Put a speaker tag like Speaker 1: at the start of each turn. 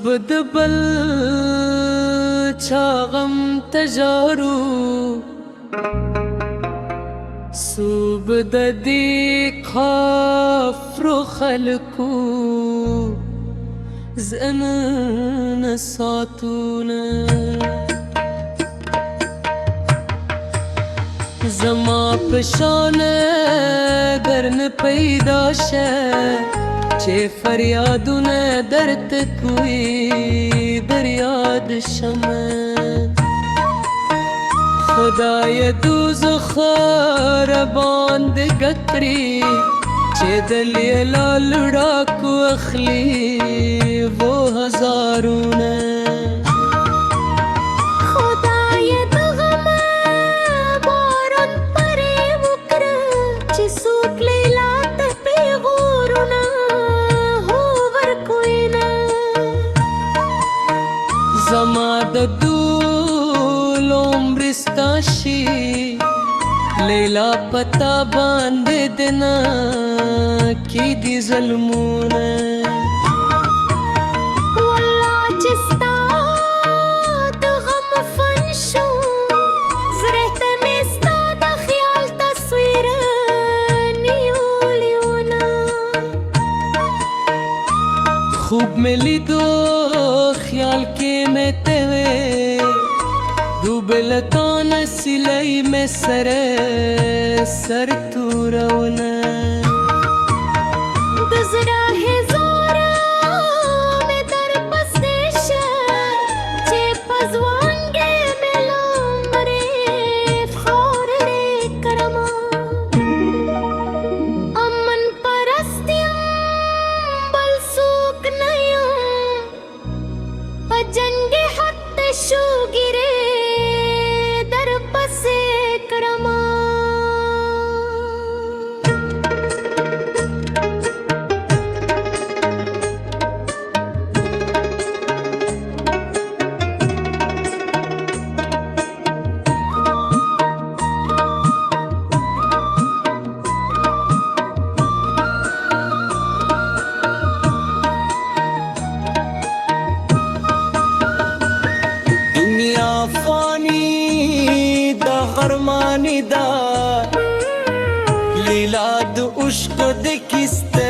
Speaker 1: صوب د بل چا غم تجارو صوب د دې کافرو خلکو زنه ساتونه زما پشان درن پیدا شه چه فریادونه درت کوی در یاد شمه خدای دوزخ را باندې گکری چه دلی لالڑاکو اخلی وہ ہزارونه زما د دول عمر ستاشي لیلا پتا باندې دنا کی دی ظلمونه والله چستا د غم فن شو زرهت مستا د خیال تصویر نیولیونا خوب ملی دو خیال کې میں تیوے دوبلتان سلائی میں سر تورونا گزرا ہے زورا میں در پسیشا چے پزوانگے ملا مرے خور رے کرما امن پرستیم بل سوک نیوں جنگ حت شو گرے در پسے کرما غرمانی دا لیلا د عشق د کیسته